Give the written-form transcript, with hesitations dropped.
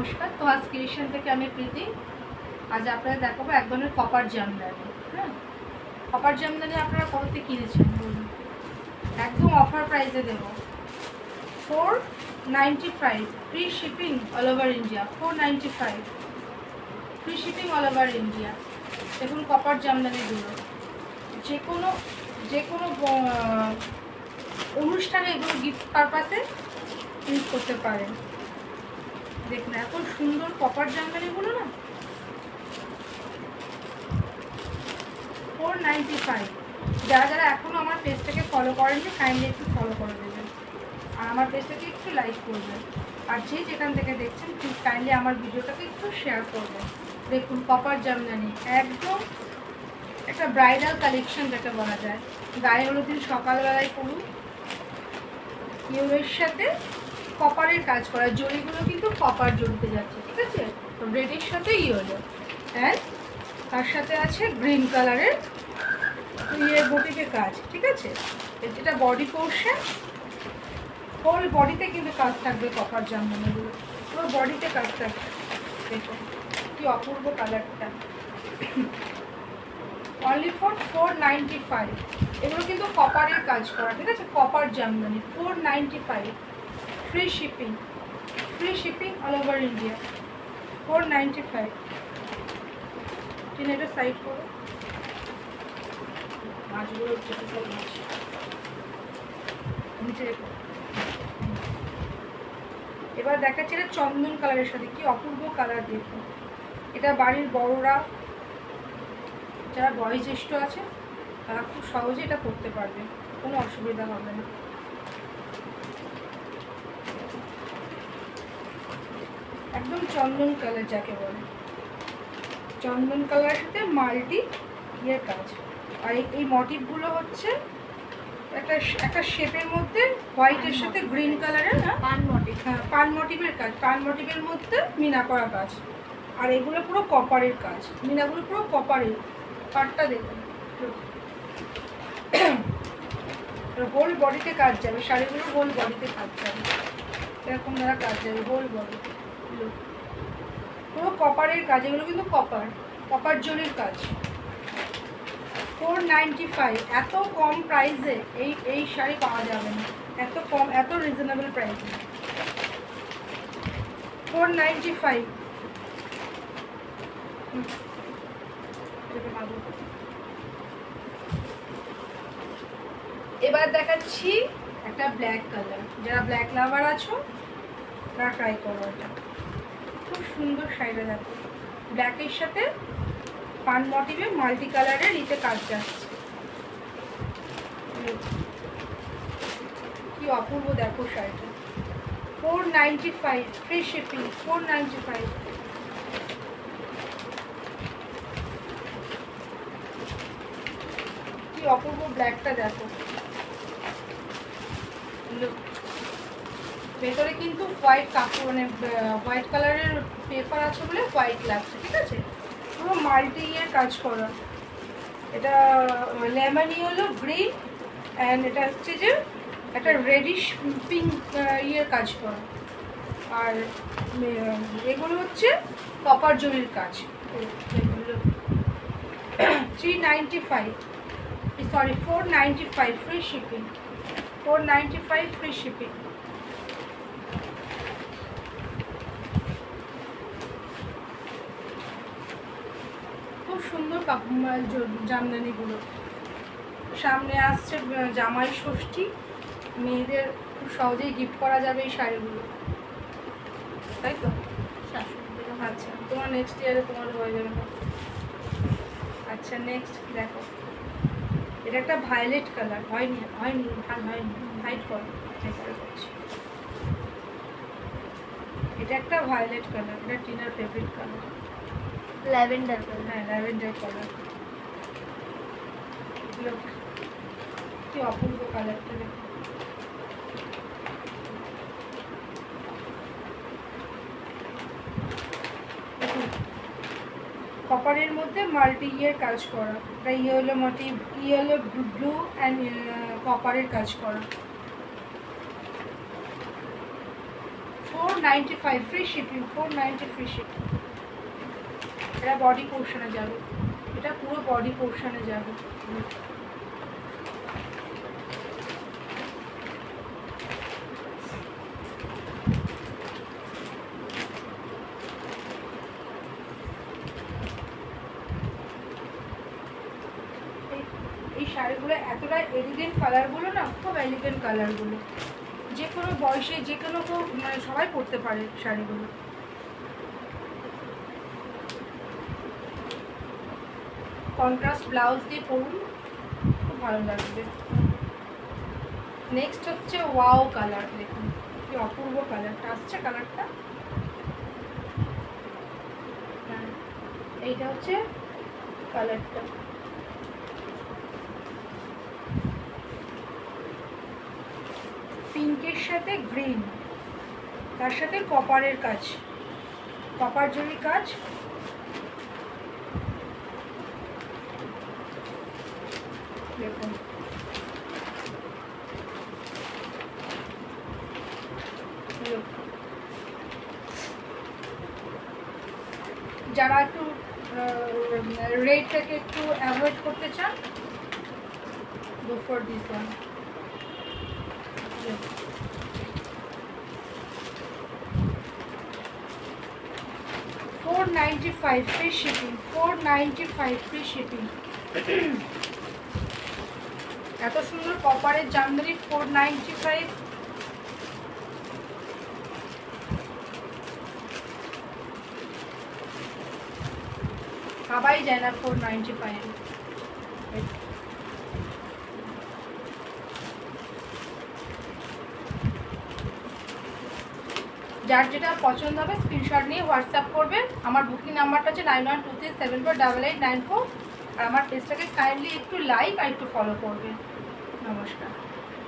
নমস্কার। তো আজ ক্রিয়েশন থেকে আমি প্রীতি। আজ আপনাদের দেখাবো এক ধরনের কপার জামদানি। হ্যাঁ, কপার জামদানি আপনারা কততে কিনেছেন বলুন? একদম অফার প্রাইসে দেবো, 495, free shipping all over India. 495 free shipping all over India. দেখুন কপার জামদানিগুলো যে কোনো অনুষ্ঠানে এগুলো গিফট পারপাসে ইউজ করতে পারেন। দেখুন এত সুন্দর কপার জামদানিগুলো না, 495। যারা যারা এখনও আমার পেজটাকে ফলো করেননি কাইন্ডলি একটু ফলো করে দেবেন, আর আমার পেজটাকে একটু লাইক করবেন, আর যে যেখান থেকে দেখছেন প্লিজ কাইন্ডলি আমার ভিডিওটাকে একটু শেয়ার করবেন। দেখুন কপার জামদানি একদম একটা ব্রাইডাল কালেকশন যাকে বলা যায়। গায়ে হলুদ দিন সকালবেলায় করুন, ইউরের সাথে কপারের কাজ করা, জড়িগুলো কিন্তু কপার জড়িতে যাচ্ছে, ঠিক আছে? তো রেডের সাথে ইয়েলো, অ্যান্ড তার সাথে আছে গ্রিন কালারের মোটিভের কাজ, ঠিক আছে? যেটা বডি পোর্শন, হোল বডিতে কিন্তু কাজ থাকবে কপার জামদানিগুলো, পুরো বডিতে কাজ থাকবে। দেখুন কি অপূর্ব কালারটা, অনলি ফর 495। এগুলো কিন্তু কপারের কাজ করা, ঠিক আছে? Copper Jamdani 495, free shipping all over India. 495। এটা সাইড করো, মাছগুলো নিচে রেখো। এবার দেখাচ্ছি এটা চন্দন কালারের সাথে কি অপূর্ব কালার। দেখুন এটা বাড়ির বড়রা যারা বয়োজ্যেষ্ঠ আছে তারা খুব সহজে এটা করতে পারবে, কোনো অসুবিধা হবে না। একদম চন্দন কালার যাকে বলে, চন্দন কালারের সাথে মাল্টি ইয়ের কাজ। আর এই মোটিভগুলো হচ্ছে একটা শেপের মধ্যে হোয়াইটের সাথে গ্রিন কালারের, না পান মোটিভ, হ্যাঁ পান মোটিভের কাজ, পান মোটিভের মধ্যে মিনা করা কাজ। আর এগুলো পুরো কপারের কাজ, মিনাগুলো পুরো কপারের। পাটটা দেখুন, হোল বডিতে কাজ যাবে, শাড়িগুলো হোল বডিতে কাজ যাবে, এরকম দ্বারা কাজ যাবে হোল বডি, পুরো কপারের কাজ। এগুলো কিন্তু কপার জরির কাজ। 495। এত কম প্রাইসে এই শাড়ি পাওয়া যাবে না, এত কম, এত রিজনেবল প্রাইসে। 495। এবার দেখাচ্ছি একটা ব্ল্যাক কালার, যারা ব্ল্যাক লাভার আছো তারা ট্রাই করো। এটা খুব সুন্দর শাড়িটা, দেখো ব্ল্যাকের সাথে পান মোটিভে মাল্টি কালারের নিচে কাজ যাচ্ছে, কি অপূর্ব দেখো শাড়িটা। 495, ফ্রি শিপিং। 495। কি অপূর্ব ব্ল্যাকটা দেখো, ভেতরে কিন্তু হোয়াইট কাপড়, মানে হোয়াইট কালারের পেপার আছে বলে হোয়াইট লাগছে, ঠিক আছে? পুরো মাল্টি ইয়ের কাজ করা। এটা লেমন ইয়েলো, গ্রিন, অ্যান্ড এটা হচ্ছে যে একটা রেডিশ পিঙ্ক ইয়ের কাজ করা। আর এগুলো হচ্ছে কপার জরির কাজ। 395, sorry 495, free shipping. 495, free shipping. খুব সুন্দর জামদানিগুলো। সামনে আসছে জামাই ষষ্ঠী, মেয়েদের খুব সহজেই গিফট করা যাবে এই শাড়িগুলো, তাই তো? আচ্ছা, তোমার নেক্সট ইয়ারে তোমার হয়ে যাবে না। আচ্ছা নেক্সট দেখো, এটা একটা ভায়োলেট কালার, হয়নি ভাল হয়নি, হাইট করো, করছি। এটা একটা ভায়োলেট কালার, এটা টিনার ফেভারিট কালার, ল্যাভেন্ডার কালার। হ্যাঁ ল্যাভেন্ডার কালার। কি অপূর্ব কালারটা দেখো। কপারের মধ্যে মাল্টি ইয়ের কাজ করা, এটা yellow motif, yellow blue and কপারের কাজ করা। 495 ফ্রি শিপিং, 490 ফ্রি শিপিং। এটা বডি পোর্শনে যাবে, এটা পুরো বডি পোর্শনে যাবে। এই শাড়িগুলো এতটা এলিগেন্ট কালারগুলো না, খুব এলিগেন্ট কালারগুলো, যে কোনো বয়সে যে কোনো কেউ মানে সবাই পরতে পারে শাড়িগুলো। কন্ট্রাস্ট ব্লাউজ দিয়ে পরুন, খুব ভালো লাগবে। নেক্সট হচ্ছে ওয়াও কালার, দেখুন কি অপূর্ব কালারটা আসছে, কালারটা। হ্যাঁ, এইটা হচ্ছে কালারটা। পিঙ্কের সাথে গ্রিন, তার সাথে কপারের কাজ, কপার জরির কাজ। দেখুন যারা একটু রেটটাকে একটু অ্যাভয়েড করতে চান, go for this one. 495 free shipping, 495 free shipping। এত সুন্দর কপারের জামদানি 495। ভাবাই যায় না 495। যার যেটা পছন্দ হবে স্ক্রিনশট নিয়ে হোয়াটসঅ্যাপ করবেন। আমার বুকিং নাম্বারটা হচ্ছে 9123748894। আর আমার পেজটাকে কাইন্ডলি একটু লাইক আর একটু ফলো করবেন। নমস্কার।